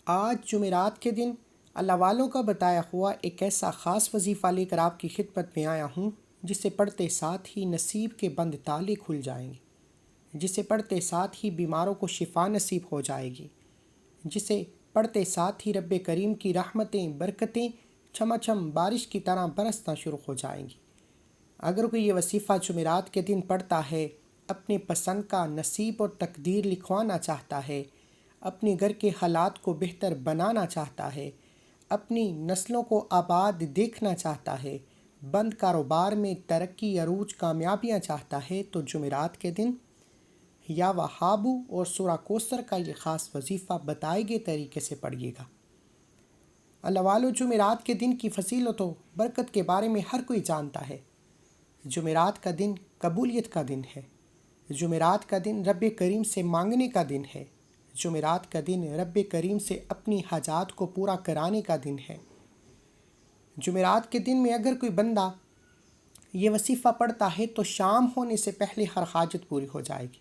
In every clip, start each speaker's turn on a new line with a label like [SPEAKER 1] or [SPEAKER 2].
[SPEAKER 1] آج جمعرات کے دن اللہ والوں کا بتایا ہوا ایک ایسا خاص وظیفہ لے کر آپ کی خدمت میں آیا ہوں جسے پڑھتے ساتھ ہی نصیب کے بند تالے کھل جائیں گے، جسے پڑھتے ساتھ ہی بیماروں کو شفا نصیب ہو جائے گی، جسے پڑھتے ساتھ ہی رب کریم کی رحمتیں برکتیں چھما چھم بارش کی طرح برسنا شروع ہو جائیں گی۔ اگر کوئی یہ وظیفہ جمعرات کے دن پڑھتا ہے، اپنے پسند کا نصیب اور تقدیر لکھوانا چاہتا ہے، اپنے گھر کے حالات کو بہتر بنانا چاہتا ہے، اپنی نسلوں کو آباد دیکھنا چاہتا ہے، بند کاروبار میں ترقی عروج کامیابیاں چاہتا ہے، تو جمعرات کے دن یا وہابو اور سورہ کوثر کا یہ خاص وظیفہ بتائے گئے طریقے سے پڑھیے گا۔ اللہ والو، جمعرات کے دن کی فضیلت و برکت کے بارے میں ہر کوئی جانتا ہے۔ جمعرات کا دن قبولیت کا دن ہے۔ جمعرات کا دن رب کریم سے مانگنے کا دن ہے۔ جمعرات کا دن رب کریم سے اپنی حاجات کو پورا کرانے کا دن ہے۔ جمعرات کے دن میں اگر کوئی بندہ یہ وظیفہ پڑھتا ہے تو شام ہونے سے پہلے ہر حاجت پوری ہو جائے گی۔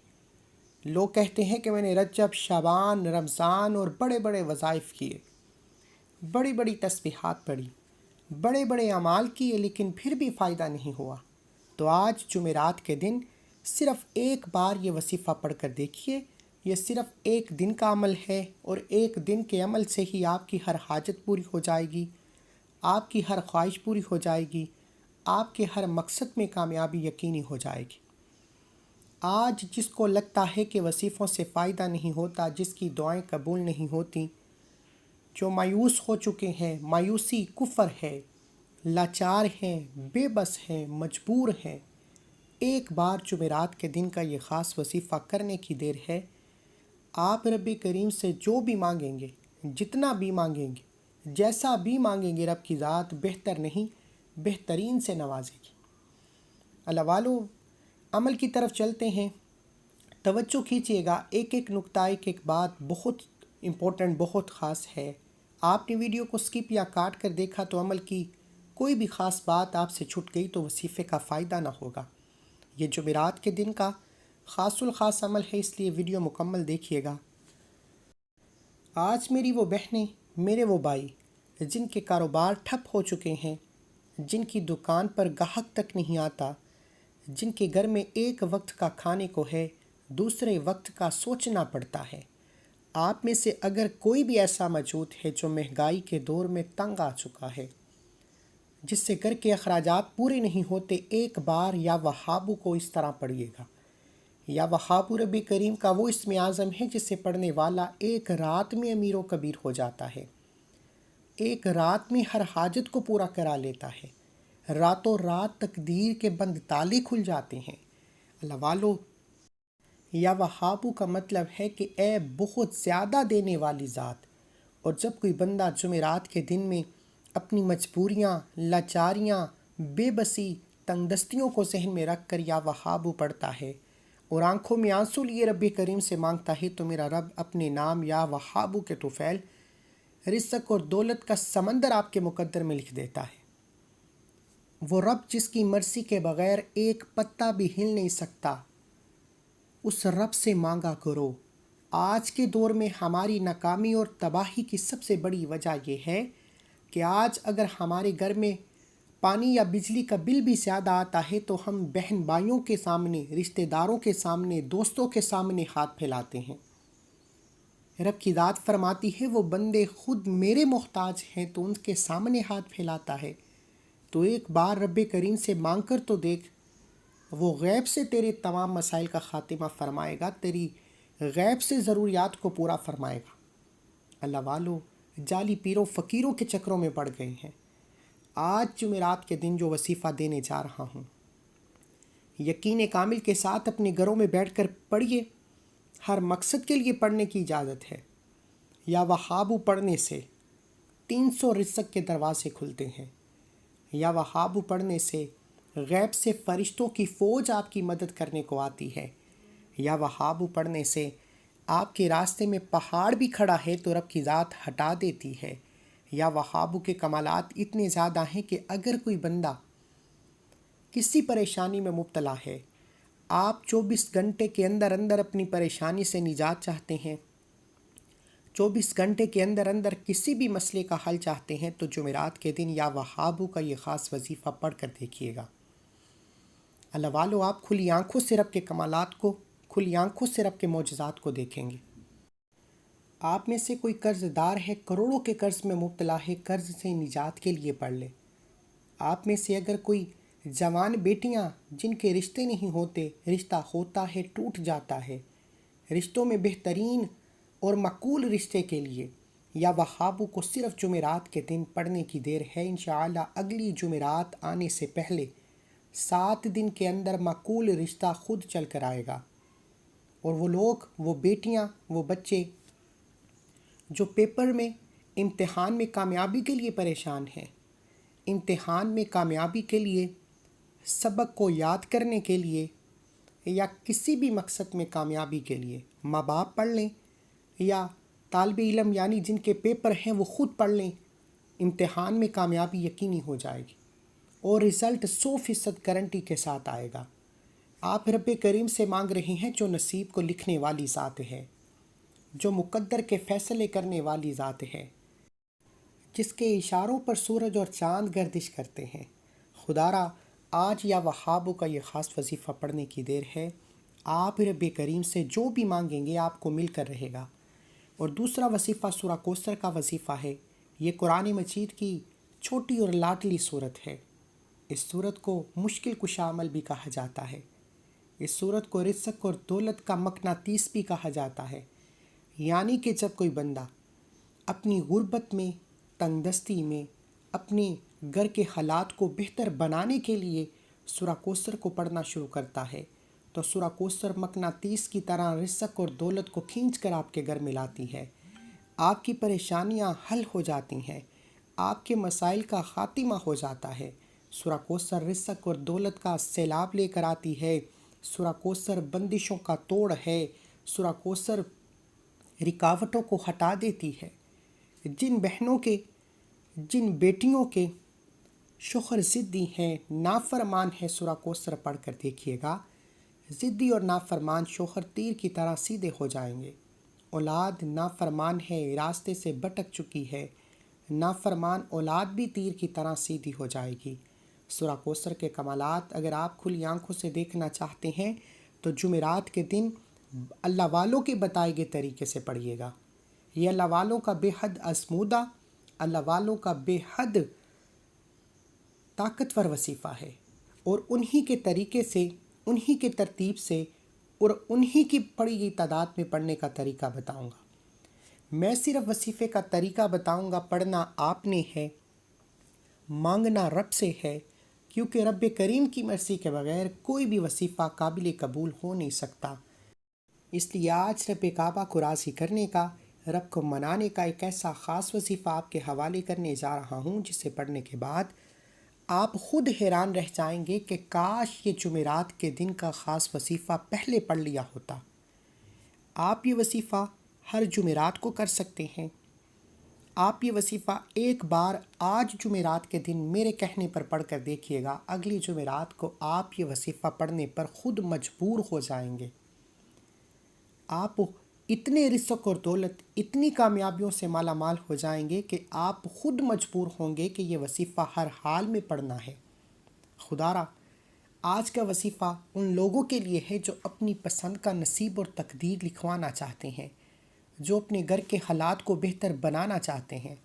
[SPEAKER 1] لوگ کہتے ہیں کہ میں نے رجب، شعبان، رمضان اور بڑے بڑے وظائف کیے، بڑی بڑی تسبیحات پڑھی، بڑے بڑے اعمال کیے، لیکن پھر بھی فائدہ نہیں ہوا۔ تو آج جمعرات کے دن صرف ایک بار یہ وظیفہ پڑھ کر دیکھیے۔ یہ صرف ایک دن کا عمل ہے اور ایک دن کے عمل سے ہی آپ کی ہر حاجت پوری ہو جائے گی، آپ کی ہر خواہش پوری ہو جائے گی، آپ کے ہر مقصد میں کامیابی یقینی ہو جائے گی۔ آج جس کو لگتا ہے کہ وظیفوں سے فائدہ نہیں ہوتا، جس کی دعائیں قبول نہیں ہوتی، جو مایوس ہو چکے ہیں، مایوسی کفر ہے، لاچار ہیں، بے بس ہیں، مجبور ہیں، ایک بار جمعرات کے دن کا یہ خاص وظیفہ کرنے کی دیر ہے۔ آپ رب کریم سے جو بھی مانگیں گے، جتنا بھی مانگیں گے، جیسا بھی مانگیں گے، رب کی ذات بہتر نہیں بہترین سے نوازے گی۔ اللہ والو، عمل کی طرف چلتے ہیں۔ توجہ کیجیے گا، ایک ایک نقطہ، ایک ایک بات بہت امپورٹنٹ، بہت خاص ہے۔ آپ نے ویڈیو کو سکپ یا کاٹ کر دیکھا تو عمل کی کوئی بھی خاص بات آپ سے چھوٹ گئی تو وظیفے کا فائدہ نہ ہوگا۔ یہ جمعرات کے دن کا خاص الخاص عمل ہے، اس لیے ویڈیو مکمل دیکھیے گا۔ آج میری وہ بہنیں، میرے وہ بھائی جن کے کاروبار ٹھپ ہو چکے ہیں، جن کی دکان پر گاہک تک نہیں آتا، جن کے گھر میں ایک وقت کا کھانے کو ہے، دوسرے وقت کا سوچنا پڑتا ہے، آپ میں سے اگر کوئی بھی ایسا موجود ہے جو مہنگائی کے دور میں تنگ آ چکا ہے، جس سے گھر کے اخراجات پورے نہیں ہوتے، ایک بار یا وہابو کو اس طرح پڑھیے گا۔ یا وہابو رب کریم کا وہ اسم اعظم ہے جسے پڑھنے والا ایک رات میں امیر و کبیر ہو جاتا ہے، ایک رات میں ہر حاجت کو پورا کرا لیتا ہے، راتوں رات تقدیر کے بند تالے کھل جاتے ہیں۔ اللہ والو، یا وہابو کا مطلب ہے کہ اے بہت زیادہ دینے والی ذات۔ اور جب کوئی بندہ جمعرات کے دن میں اپنی مجبوریاں، لاچاریاں، بے بسی، تنگ دستیوں کو ذہن میں رکھ کر یا وہابو پڑھتا ہے اور آنکھوں میں آنسو لیے رب کریم سے مانگتا ہے، تو میرا رب اپنے نام یا وہابو کے طفیل رزق اور دولت کا سمندر آپ کے مقدر میں لکھ دیتا ہے۔ وہ رب جس کی مرضی کے بغیر ایک پتا بھی ہل نہیں سکتا، اس رب سے مانگا کرو۔ آج کے دور میں ہماری ناکامی اور تباہی کی سب سے بڑی وجہ یہ ہے کہ آج اگر ہمارے گھر میں پانی یا بجلی کا بل بھی زیادہ آتا ہے تو ہم بہن بھائیوں کے سامنے، رشتہ داروں کے سامنے، دوستوں کے سامنے ہاتھ پھیلاتے ہیں۔ رب کی ذات فرماتی ہے، وہ بندے خود میرے محتاج ہیں تو ان کے سامنے ہاتھ پھیلاتا ہے۔ تو ایک بار رب کریم سے مانگ کر تو دیکھ، وہ غیب سے تیرے تمام مسائل کا خاتمہ فرمائے گا، تیری غیب سے ضروریات کو پورا فرمائے گا۔ اللہ والو، جعلی پیروں فقیروں کے چکروں میں پڑ گئے ہیں۔ آج جمعرات کے دن جو وظیفہ دینے جا رہا ہوں، یقین کامل کے ساتھ اپنے گھروں میں بیٹھ کر پڑھیے۔ ہر مقصد کے لیے پڑھنے کی اجازت ہے۔ یا وہابو پڑھنے سے 300 رزق کے دروازے کھلتے ہیں۔ یا وہابو پڑھنے سے غیب سے فرشتوں کی فوج آپ کی مدد کرنے کو آتی ہے۔ یا وہابو پڑھنے سے آپ کے راستے میں پہاڑ بھی کھڑا ہے تو رب کی ذات ہٹا دیتی ہے۔ یا وہابو کے کمالات اتنے زیادہ ہیں کہ اگر کوئی بندہ کسی پریشانی میں مبتلا ہے، آپ 24 گھنٹے کے اندر اندر اپنی پریشانی سے نجات چاہتے ہیں، 24 گھنٹے کے اندر اندر کسی بھی مسئلے کا حل چاہتے ہیں تو جمعرات کے دن یا وہابو کا یہ خاص وظیفہ پڑھ کر دیکھیے گا۔ اللہ والو، آپ کھلی آنکھوں سے رب کے کمالات کو، کھلی آنکھوں سے رب کے معجزات کو دیکھیں گے۔ آپ میں سے کوئی قرض دار ہے، کروڑوں کے قرض میں مبتلا ہے، قرض سے نجات کے لیے پڑھ لے۔ آپ میں سے اگر کوئی جوان بیٹیاں جن کے رشتے نہیں ہوتے، رشتہ ہوتا ہے ٹوٹ جاتا ہے، رشتوں میں بہترین اور معقول رشتے کے لیے یا وہابو کو صرف جمعرات کے دن پڑھنے کی دیر ہے، انشاءاللہ اگلی جمعرات آنے سے پہلے 7 دن کے اندر معقول رشتہ خود چل کر آئے گا۔ اور وہ لوگ، وہ بیٹیاں، وہ بچے جو پیپر میں، امتحان میں کامیابی کے لیے پریشان ہیں، امتحان میں کامیابی کے لیے، سبق کو یاد کرنے کے لیے یا کسی بھی مقصد میں کامیابی کے لیے ماں باپ پڑھ لیں یا طالب علم یعنی جن کے پیپر ہیں وہ خود پڑھ لیں، امتحان میں کامیابی یقینی ہو جائے گی اور رزلٹ 100% گارنٹی کے ساتھ آئے گا۔ آپ رب کریم سے مانگ رہے ہیں جو نصیب کو لکھنے والی ذات ہے، جو مقدر کے فیصلے کرنے والی ذات ہے، جس کے اشاروں پر سورج اور چاند گردش کرتے ہیں۔ خدارا، آج یا وہابو کا یہ خاص وظیفہ پڑھنے کی دیر ہے۔ آپ رب کریم سے جو بھی مانگیں گے آپ کو مل کر رہے گا۔ اور دوسرا وظیفہ سورہ کوثر کا وظیفہ ہے۔ یہ قرآن مجید کی چھوٹی اور لاڈلی صورت ہے۔ اس صورت کو مشکل کشا عمل بھی کہا جاتا ہے۔ اس صورت کو رزق اور دولت کا مقناطیس بھی کہا جاتا ہے، یعنی کہ جب کوئی بندہ اپنی غربت میں، تنگ دستی میں، اپنے گھر کے حالات کو بہتر بنانے کے لیے سورہ کوثر کو پڑھنا شروع کرتا ہے تو سورہ کوثر مقناطیس کی طرح رزق اور دولت کو کھینچ کر آپ کے گھر میں لاتی ہے۔ آپ کی پریشانیاں حل ہو جاتی ہیں، آپ کے مسائل کا خاتمہ ہو جاتا ہے۔ سورہ کوثر رزق اور دولت کا سیلاب لے کر آتی ہے۔ سورہ کوثر بندشوں کا توڑ ہے۔ سورہ کوثر رکاوٹوں کو ہٹا دیتی ہے۔ جن بہنوں کے، جن بیٹیوں کے شوہر ضدی ہیں، نافرمان ہیں، سورہ کوثر پڑھ کر دیکھیے گا، ضدی اور نافرمان شوہر تیر کی طرح سیدھے ہو جائیں گے۔ اولاد نافرمان ہے، راستے سے بھٹک چکی ہے، نافرمان اولاد بھی تیر کی طرح سیدھی ہو جائے گی۔ سورہ کوثر کے کمالات اگر آپ کھلی آنکھوں سے دیکھنا چاہتے ہیں تو جمعرات کے دن اللہ والوں کے بتائے گئے طریقے سے پڑھیے گا۔ یہ اللہ والوں کا بے حد آزمودہ، اللہ والوں کا بے حد طاقتور وظیفہ ہے، اور انہی کے طریقے سے، انہی کے ترتیب سے اور انہی کی پڑھی گئی تعداد میں پڑھنے کا طریقہ بتاؤں گا۔ میں صرف وظیفے کا طریقہ بتاؤں گا، پڑھنا آپ نے ہے، مانگنا رب سے ہے، کیونکہ رب کریم کی مرضی کے بغیر کوئی بھی وظیفہ قابل قبول ہو نہیں سکتا۔ اس لیے آج رب کعبہ کو راضی کرنے کا، رب کو منانے کا ایک ایسا خاص وظیفہ آپ کے حوالے کرنے جا رہا ہوں جسے پڑھنے کے بعد آپ خود حیران رہ جائیں گے کہ کاش یہ جمعرات کے دن کا خاص وظیفہ پہلے پڑھ لیا ہوتا۔ آپ یہ وظیفہ ہر جمعرات کو کر سکتے ہیں۔ آپ یہ وظیفہ ایک بار آج جمعرات کے دن میرے کہنے پر پڑھ کر دیکھیے گا، اگلی جمعرات کو آپ یہ وظیفہ پڑھنے پر خود مجبور ہو جائیں گے۔ آپ اتنے رزق اور دولت، اتنی کامیابیوں سے مالا مال ہو جائیں گے کہ آپ خود مجبور ہوں گے کہ یہ وظیفہ ہر حال میں پڑھنا ہے۔ خدارا، آج کا وظیفہ ان لوگوں کے لیے ہے جو اپنی پسند کا نصیب اور تقدیر لکھوانا چاہتے ہیں، جو اپنے گھر کے حالات کو بہتر بنانا چاہتے ہیں،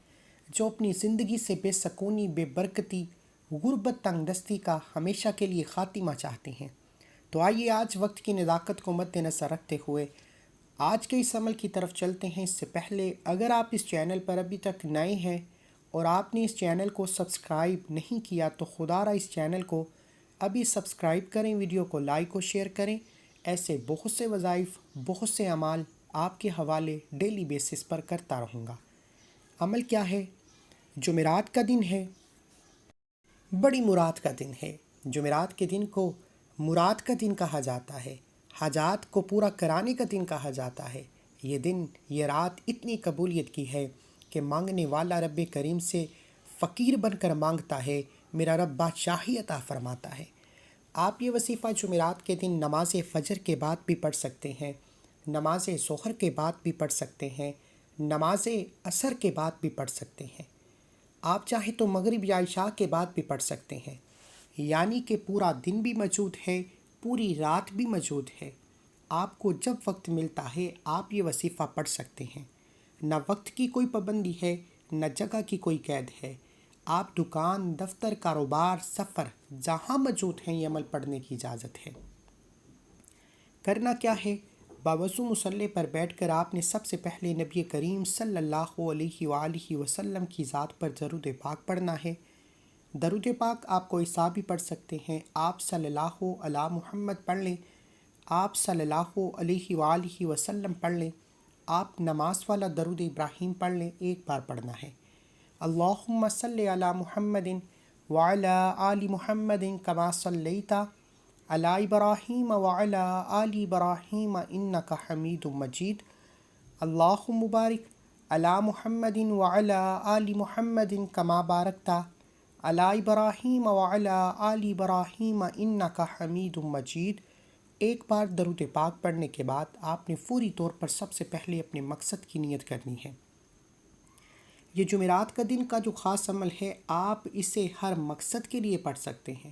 [SPEAKER 1] جو اپنی زندگی سے بے سکونی، بے برکتی، غربت، تنگ دستی کا ہمیشہ کے لیے خاتمہ چاہتے ہیں۔ تو آئیے آج وقت کی نزاکت کو مد نظر رکھتے ہوئے آج کے اس عمل کی طرف چلتے ہیں۔ اس سے پہلے اگر آپ اس چینل پر ابھی تک نئے ہیں اور آپ نے اس چینل کو سبسکرائب نہیں کیا تو خدارا اس چینل کو ابھی سبسکرائب کریں، ویڈیو کو لائک اور شیئر کریں۔ ایسے بہت سے وظائف، بہت سے اعمال آپ کے حوالے ڈیلی بیسس پر کرتا رہوں گا۔ عمل کیا ہے؟ جمعرات کا دن ہے، بڑی مراد کا دن ہے۔ جمعرات کے دن کو مراد کا دن کہا جاتا ہے، حاجات کو پورا کرانے کا دن کہا جاتا ہے۔ یہ دن، یہ رات اتنی قبولیت کی ہے کہ مانگنے والا رب کریم سے فقیر بن کر مانگتا ہے، میرا رب بادشاہی عطا فرماتا ہے۔ آپ یہ وظیفہ جمعرات کے دن نماز فجر کے بعد بھی پڑھ سکتے ہیں، نماز ظہر کے بعد بھی پڑھ سکتے ہیں، نماز عصر کے بعد بھی پڑھ سکتے ہیں، آپ چاہیں تو مغرب یا عشاء کے بعد بھی پڑھ سکتے ہیں، یعنی کہ پورا دن بھی موجود ہے، پوری رات بھی موجود ہے۔ آپ کو جب وقت ملتا ہے آپ یہ وظیفہ پڑھ سکتے ہیں۔ نہ وقت کی کوئی پابندی ہے، نہ جگہ کی کوئی قید ہے۔ آپ دکان، دفتر، کاروبار، سفر جہاں موجود ہیں یہ عمل پڑھنے کی اجازت ہے۔ کرنا کیا ہے؟ باوضو مصلی پر بیٹھ کر آپ نے سب سے پہلے نبی کریم صلی اللہ علیہ وآلہ وسلم کی ذات پر درود پاک پڑھنا ہے۔ درود پاک آپ کوئی سا بھی پڑھ سکتے ہیں۔ آپ صلی اللہ علی محمد پڑھ لیں، آپ صلی اللہ علیہ وآلہ وسلم پڑھ لیں، آپ نماز والا درود ابراہیم پڑھ لیں، ایک بار پڑھنا ہے۔ اللہم صلی علی محمد وعلی آل محمد کما صلیت علی ابراہیم وعلی آل ابراہیم انک حمید مجید۔ اللہم بارک علی محمد وعلی آل محمد کما بارکت علی ابراہیم وعلی آل ابراہیم انک حمید مجید۔ ایک بار درود پاک پڑھنے کے بعد آپ نے فوری طور پر سب سے پہلے اپنے مقصد کی نیت کرنی ہے۔ یہ جمعرات کا دن کا جو خاص عمل ہے آپ اسے ہر مقصد کے لیے پڑھ سکتے ہیں۔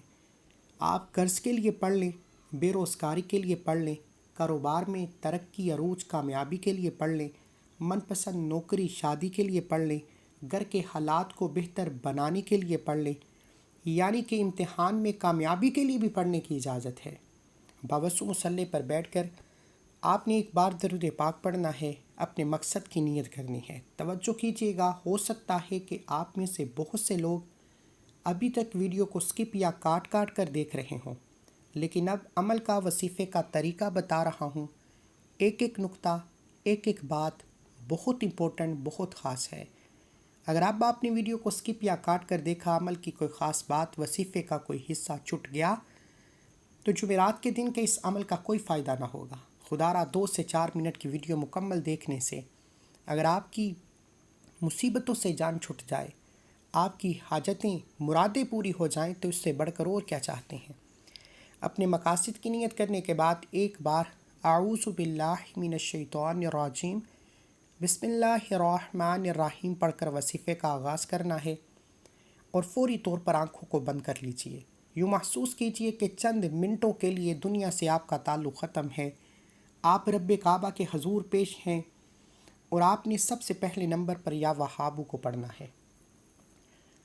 [SPEAKER 1] آپ قرض کے لیے پڑھ لیں، بے روزگاری کے لیے پڑھ لیں، کاروبار میں ترقی عروج کامیابی کے لیے پڑھ لیں، من پسند نوکری شادی کے لیے پڑھ لیں، گھر کے حالات کو بہتر بنانے کے لیے پڑھ لیں، یعنی کہ امتحان میں کامیابی کے لیے بھی پڑھنے کی اجازت ہے۔ باوضو مصلی پر بیٹھ کر آپ نے ایک بار درود پاک پڑھنا ہے، اپنے مقصد کی نیت کرنی ہے۔ توجہ کیجیے گا، ہو سکتا ہے کہ آپ میں سے بہت سے لوگ ابھی تک ویڈیو کو سکپ یا کاٹ کر دیکھ رہے ہوں، لیکن اب عمل کا وظیفے کا طریقہ بتا رہا ہوں۔ ایک ایک نقطہ، ایک ایک بات بہت امپورٹنٹ، بہت خاص ہے۔ اگر آپ نے ویڈیو کو سکپ یا کاٹ کر دیکھا، عمل کی کوئی خاص بات، وظیفے کا کوئی حصہ چھٹ گیا، تو جمعرات کے دن کے اس عمل کا کوئی فائدہ نہ ہوگا۔ خدا را 2 سے 4 منٹ کی ویڈیو مکمل دیکھنے سے اگر آپ کی مصیبتوں سے جان چھٹ جائے، آپ کی حاجتیں مرادیں پوری ہو جائیں، تو اس سے بڑھ کر اور کیا چاہتے ہیں؟ اپنے مقاصد کی نیت کرنے کے بعد ایک بار اعوذ باللہ من الشیطان الرجیم بسم اللہ الرحمن الرحیم پڑھ کر وظیفے کا آغاز کرنا ہے، اور فوری طور پر آنکھوں کو بند کر لیجئے۔ یوں محسوس کیجئے کہ چند منٹوں کے لیے دنیا سے آپ کا تعلق ختم ہے، آپ رب کعبہ کے حضور پیش ہیں، اور آپ نے سب سے پہلے نمبر پر یا وہابو کو پڑھنا ہے۔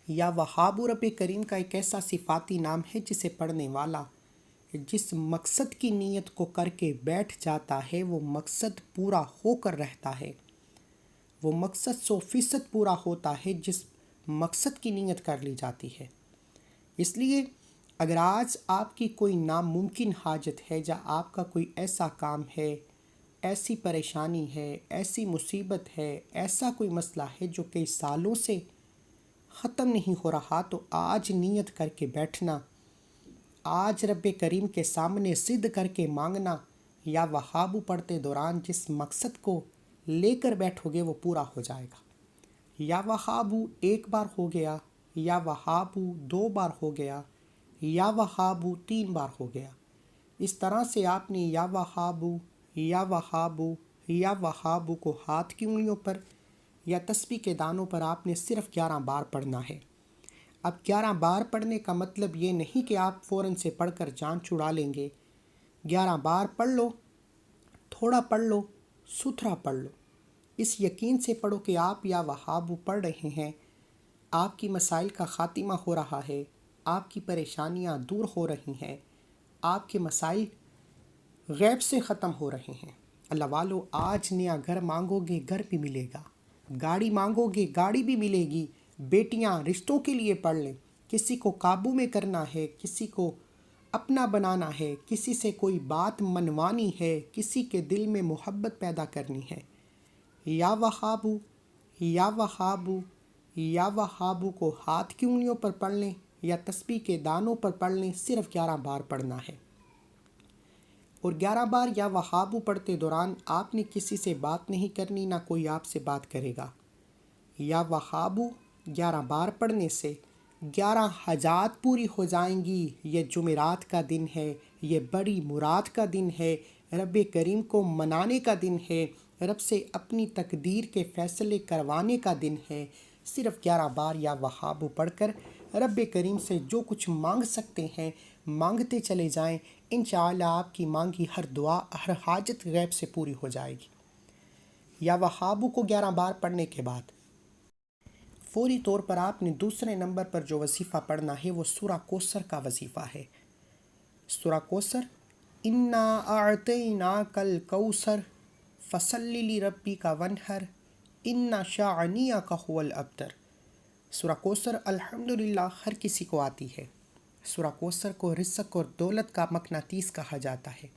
[SPEAKER 1] یا وہابو رب کریم کا ایک ایسا صفاتی نام ہے جسے پڑھنے والا جس مقصد کی نیت کو کر کے بیٹھ جاتا ہے وہ مقصد پورا ہو کر رہتا ہے۔ وہ مقصد 100% پورا ہوتا ہے جس مقصد کی نیت کر لی جاتی ہے۔ اس لیے اگر آج آپ کی کوئی ناممکن حاجت ہے، یا آپ کا کوئی ایسا کام ہے، ایسی پریشانی ہے، ایسی مصیبت ہے، ایسا کوئی مسئلہ ہے جو کئی سالوں سے ختم نہیں ہو رہا، تو آج نیت کر کے بیٹھنا، آج رب کریم کے سامنے ضد کر کے مانگنا، یا وہابو پڑھتے دوران جس مقصد کو لے کر بیٹھو گے وہ پورا ہو جائے گا۔ یا وہابو ایک بار ہو گیا، یا وہابو 2 بار ہو گیا، یا وہابو 3 بار ہو گیا۔ اس طرح سے آپ نے یا وہابو، یا وہابو، یا وہابو کو ہاتھ کی انگلیوں پر یا تسبیح کے دانوں پر آپ نے صرف 11 بار پڑھنا ہے۔ اب 11 بار پڑھنے کا مطلب یہ نہیں کہ آپ فوراً سے پڑھ کر جان چھڑا لیں گے۔ 11 بار پڑھ لو، تھوڑا پڑھ لو، ستھرا پڑھ لو، اس یقین سے پڑھو کہ آپ یا وہابو پڑھ رہے ہیں، آپ کی مسائل کا خاتمہ ہو رہا ہے، آپ کی پریشانیاں دور ہو رہی ہیں، آپ کے مسائل غیب سے ختم ہو رہے ہیں۔ اللہ والو، آج نیا گھر مانگو گے گھر بھی ملے گا، گاڑی مانگو گے گاڑی بھی ملے گی۔ بیٹیاں رشتوں کے لیے پڑھ لیں، کسی کو قابو میں کرنا ہے، کسی کو اپنا بنانا ہے، کسی سے کوئی بات منوانی ہے، کسی کے دل میں محبت پیدا کرنی ہے۔ یا وہابو، یا وہابو، یا وہابو کو ہاتھ کی انگلیوں پر پڑھ لیں یا تسبیح کے دانوں پر پڑھ لیں، صرف 11 بار پڑھنا ہے۔ اور 11 بار یا وہابو پڑھتے دوران آپ نے کسی سے بات نہیں کرنی، نہ کوئی آپ سے بات کرے گا۔ یا وہابو 11 بار پڑھنے سے 11 حاجات پوری ہو جائیں گی۔ یہ جمعرات کا دن ہے، یہ بڑی مراد کا دن ہے، رب کریم کو منانے کا دن ہے، رب سے اپنی تقدیر کے فیصلے کروانے کا دن ہے۔ صرف 11 بار یا وہاب پڑھ کر رب کریم سے جو کچھ مانگ سکتے ہیں مانگتے چلے جائیں، انشاءاللہ آپ کی مانگی ہر دعا، ہر حاجت غیب سے پوری ہو جائے گی۔ یا وہاب کو 11 بار پڑھنے کے بعد فوری طور پر آپ نے دوسرے نمبر پر جو وظیفہ پڑھنا ہے وہ سورہ کوثر کا وظیفہ ہے۔ سورہ کوثر، انا اعطیناک الکوثر فصلی لربک وانحر ان شانئک هو الابتر۔ سورہ کوثر الحمدللہ ہر کسی کو آتی ہے۔ سورہ کوثر کو رزق اور دولت کا مقناطیس کہا جاتا ہے۔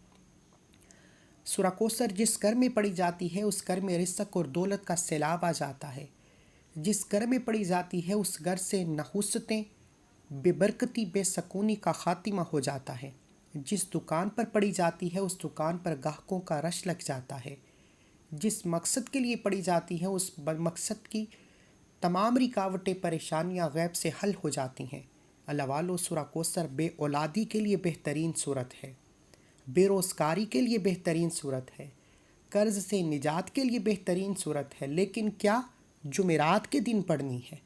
[SPEAKER 1] سورہ کوثر جس گھر میں پڑھی جاتی ہے اس گھر میں رزق اور دولت کا سیلاب آ جاتا ہے۔ جس گھر میں پڑھی جاتی ہے اس گھر سے نحوستیں، بے برکتی، بے سکونی کا خاتمہ ہو جاتا ہے۔ جس دکان پر پڑھی جاتی ہے اس دکان پر گاہکوں کا رش لگ جاتا ہے۔ جس مقصد کے لیے پڑھی جاتی ہے اس مقصد کی تمام رکاوٹیں، پریشانیاں غیب سے حل ہو جاتی ہیں۔ اللہ والو، سورہ کوثر بے اولادی کے لیے بہترین صورت ہے، بے روزگاری کے لیے بہترین صورت ہے، قرض سے نجات کے لیے بہترین صورت ہے، لیکن کیا جمعرات کے دن پڑھنی ہے۔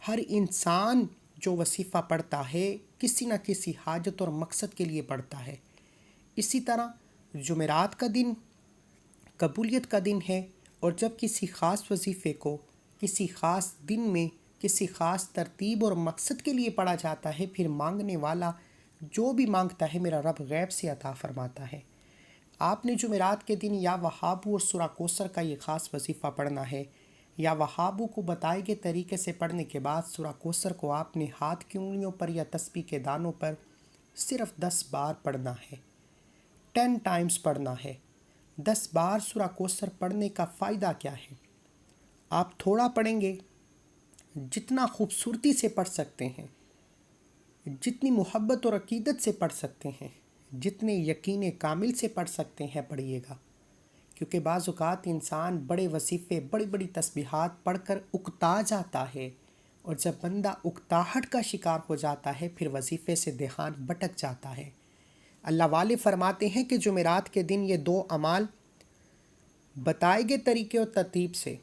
[SPEAKER 1] ہر انسان جو وظیفہ پڑھتا ہے کسی نہ کسی حاجت اور مقصد کے لیے پڑھتا ہے۔ اسی طرح جمعرات کا دن قبولیت کا دن ہے، اور جب کسی خاص وظیفے کو کسی خاص دن میں کسی خاص ترتیب اور مقصد کے لیے پڑھا جاتا ہے، پھر مانگنے والا جو بھی مانگتا ہے میرا رب غیب سے عطا فرماتا ہے۔ آپ نے جمعرات کے دن یا وہاب اور سورہ کوثر کا یہ خاص وظیفہ پڑھنا ہے۔ یا وہاب کو بتائے گئے طریقے سے پڑھنے کے بعد سورہ کوثر کو آپ نے ہاتھ کی انگلیوں پر یا تسبیح کے دانوں پر صرف 10 بار پڑھنا ہے، 10 ٹائمز پڑھنا ہے۔ 10 بار سورہ کوثر پڑھنے کا فائدہ کیا ہے؟ آپ تھوڑا پڑھیں گے، جتنا خوبصورتی سے پڑھ سکتے ہیں، جتنی محبت اور عقیدت سے پڑھ سکتے ہیں، جتنے یقین کامل سے پڑھ سکتے ہیں پڑھیے گا، کیونکہ بعض اوقات انسان بڑے وظیفے، بڑی بڑی تسبیحات پڑھ کر اکتا جاتا ہے، اور جب بندہ اکتاہٹ کا شکار ہو جاتا ہے پھر وظیفے سے دھیان بھٹک جاتا ہے۔ اللہ والے فرماتے ہیں کہ جمعرات کے دن یہ 2 اعمال بتائے گئے طریقے اور ترتیب سے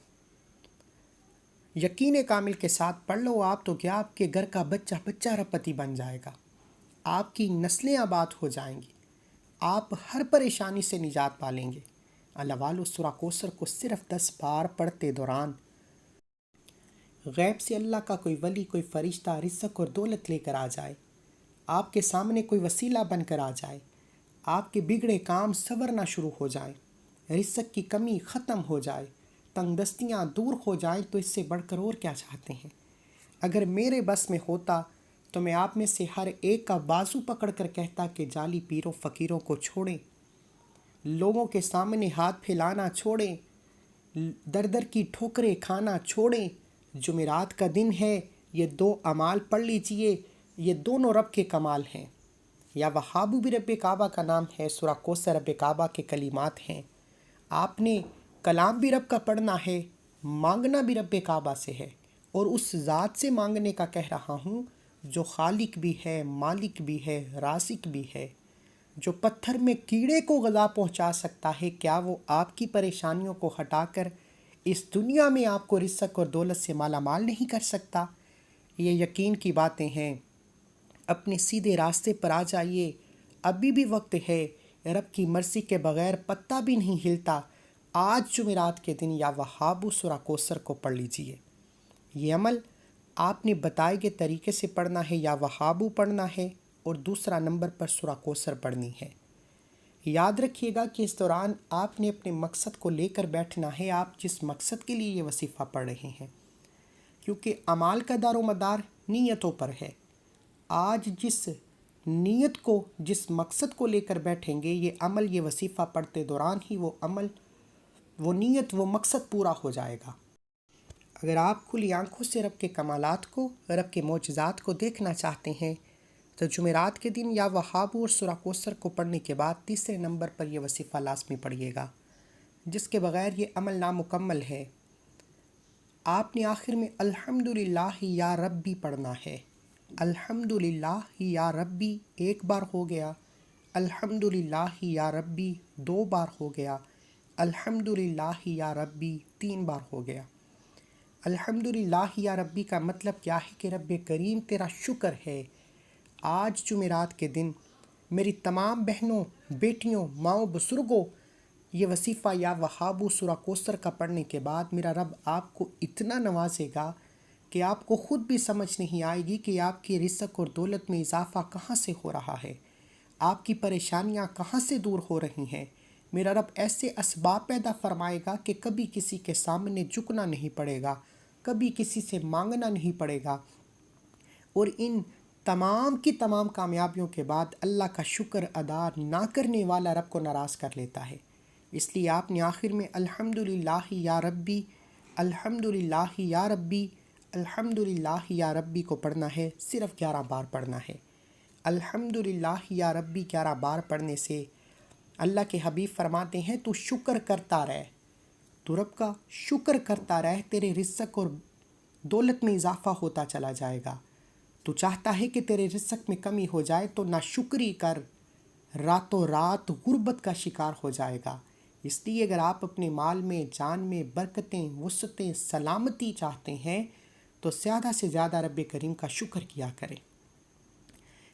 [SPEAKER 1] یقین کامل کے ساتھ پڑھ لو آپ تو کیا آپ کے گھر کا بچہ بچہ رپتی بن جائے گا، آپ کی نسلیں آباد ہو جائیں گی، آپ ہر پریشانی سے نجات پالیں گے۔ اللہ والو، سورہ کوثر کو صرف 10 بار پڑھتے دوران غیب سے اللہ کا کوئی ولی، کوئی فرشتہ رزق اور دولت لے کر آ جائے، آپ کے سامنے کوئی وسیلہ بن کر آ جائے، آپ کے بگڑے کام سنورنا شروع ہو جائیں، رزق کی کمی ختم ہو جائے، تنگ دستیاں دور ہو جائیں، تو اس سے بڑھ کر اور کیا چاہتے ہیں؟ اگر میرے بس میں ہوتا تو میں آپ میں سے ہر ایک کا بازو پکڑ کر کہتا کہ جعلی پیروں فقیروں کو چھوڑیں، لوگوں کے سامنے ہاتھ پھیلانا چھوڑیں، در در کی ٹھوکریں کھانا چھوڑیں۔ جمعرات کا دن ہے، یہ 2 اعمال پڑھ لیجئے، یہ دونوں رب کے کمال ہیں۔ یا وہاب بھی رب کعبہ کا نام ہے، سورہ کوثر رب کعبہ کے کلمات ہیں۔ آپ نے کلام بھی رب کا پڑھنا ہے، مانگنا بھی رب کعبہ سے ہے، اور اس ذات سے مانگنے کا کہہ رہا ہوں جو خالق بھی ہے، مالک بھی ہے، رازق بھی ہے، جو پتھر میں کیڑے کو غذا پہنچا سکتا ہے، کیا وہ آپ کی پریشانیوں کو ہٹا کر اس دنیا میں آپ کو رزق اور دولت سے مالا مال نہیں کر سکتا؟ یہ یقین کی باتیں ہیں۔ اپنے سیدھے راستے پر آ جائیے، ابھی بھی وقت ہے، رب کی مرضی کے بغیر پتہ بھی نہیں ہلتا۔ آج جمعرات کے دن یا وہاب سورہ کوثر کو پڑھ لیجئے۔ یہ عمل آپ نے بتائے گئے طریقے سے پڑھنا ہے، یا وہاب پڑھنا ہے، اور دوسرا نمبر پر سورہ کوثر پڑھنی ہے۔ یاد رکھیے گا کہ اس دوران آپ نے اپنے مقصد کو لے کر بیٹھنا ہے، آپ جس مقصد کے لیے یہ وظیفہ پڑھ رہے ہیں، کیونکہ اعمال کا دار و مدار نیتوں پر ہے۔ آج جس نیت کو، جس مقصد کو لے کر بیٹھیں گے، یہ عمل، یہ وظیفہ پڑھتے دوران ہی وہ عمل، وہ نیت، وہ مقصد پورا ہو جائے گا۔ اگر آپ کھلی آنکھوں سے رب کے کمالات کو، رب کے معجزات کو دیکھنا چاہتے ہیں تو جمعرات کے دن یا وہاب اور سورہ کوثر کو پڑھنے کے بعد تیسرے نمبر پر یہ وظیفہ لازمی پڑھیے گا، جس کے بغیر یہ عمل نامکمل ہے۔ آپ نے آخر میں الحمدللہ یا ربی پڑھنا ہے۔ الحمدللہ یا ربی 1 بار ہو گیا، الحمدللہ یا ربی 2 بار ہو گیا، الحمدللہ یا ربی 3 بار ہو گیا۔ الحمدللہ یا ربی کا مطلب کیا ہے کہ رب کریم تیرا شکر ہے، آج جمعرات کے دن میری تمام بہنوں، بیٹیوں، ماؤں، بزرگوں یہ وظیفہ یا وہابو سورہ کوثر کا پڑھنے کے بعد میرا رب آپ کو اتنا نوازے گا کہ آپ کو خود بھی سمجھ نہیں آئے گی کہ آپ کی رزق اور دولت میں اضافہ کہاں سے ہو رہا ہے، آپ کی پریشانیاں کہاں سے دور ہو رہی ہیں۔ میرا رب ایسے اسباب پیدا فرمائے گا کہ کبھی کسی کے سامنے جھکنا نہیں پڑے گا، کبھی کسی سے مانگنا نہیں پڑے گا، اور ان تمام کی تمام کامیابیوں کے بعد اللہ کا شکر ادا نہ کرنے والا رب کو ناراض کر لیتا ہے۔ اس لیے آپ نے آخر میں الحمدللہ یا ربی، الحمدللہ یا ربی، الحمدللہ یا ربی کو پڑھنا ہے، صرف 11 بار پڑھنا ہے۔ الحمدللہ یا ربی 11 بار پڑھنے سے اللہ کے حبیب فرماتے ہیں تو شکر کرتا رہ، تو رب کا شکر کرتا رہ، تیرے رزق اور دولت میں اضافہ ہوتا چلا جائے گا۔ تو چاہتا ہے کہ تیرے رزق میں کمی ہو جائے تو ناشکری کر، راتوں رات غربت کا شکار ہو جائے گا۔ اس لیے اگر آپ اپنے مال میں، جان میں برکتیں، وسعتیں، سلامتی چاہتے ہیں تو زیادہ سے زیادہ رب کریم کا شکر کیا کریں۔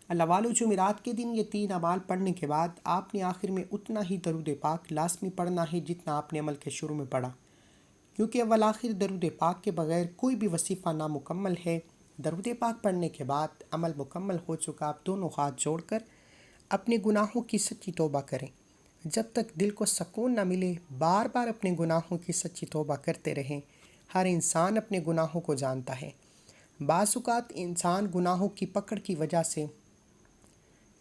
[SPEAKER 1] اللہ والو، جمعرات کے دن یہ 3 اعمال پڑھنے کے بعد آپ نے آخر میں اتنا ہی درود پاک لازمی پڑھنا ہے جتنا آپ نے عمل کے شروع میں پڑھا، کیونکہ اول آخر درود پاک کے بغیر کوئی بھی وظیفہ نامکمل ہے۔ درود پاک پڑھنے کے بعد عمل مکمل ہو چکا، آپ دونوں ہاتھ جوڑ کر اپنے گناہوں کی سچی توبہ کریں۔ جب تک دل کو سکون نہ ملے بار بار اپنے گناہوں کی سچی توبہ کرتے رہیں۔ ہر انسان اپنے گناہوں کو جانتا ہے۔ بعض اوقات انسان گناہوں کی پکڑ کی وجہ سے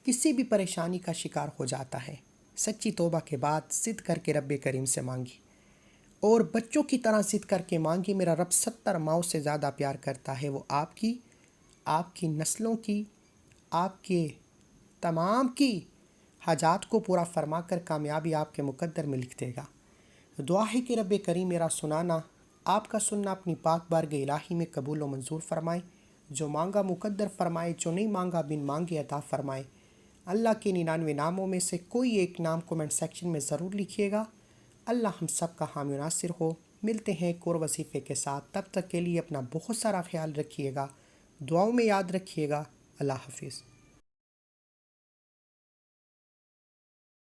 [SPEAKER 1] کسی بھی پریشانی کا شکار ہو جاتا ہے۔ سچی توبہ کے بعد ضد کر کے رب کریم سے مانگی، اور بچوں کی طرح ضد کر کے مانگی۔ میرا رب 70 ماؤں سے زیادہ پیار کرتا ہے، وہ آپ کی نسلوں کی، آپ کے تمام کی حاجات کو پورا فرما کر کامیابی آپ کے مقدر میں لکھ دے گا۔ دعا ہے کہ رب کریم میرا سنانا، آپ کا سننا اپنی پاک بارگاہ الہی میں قبول و منظور فرمائے، جو مانگا مقدر فرمائے، جو نہیں مانگا بن مانگے عطا فرمائے۔ اللہ کے 99 ناموں میں سے کوئی ایک نام کومنٹ سیکشن میں ضرور لکھیے گا۔ اللہ ہم سب کا حامی و ناصر ہو۔ ملتے ہیں ایک اور وظیفے کے ساتھ، تب تک کے لیے اپنا بہت سارا خیال رکھیے گا، دعاؤں میں یاد رکھیے گا۔ اللہ حافظ۔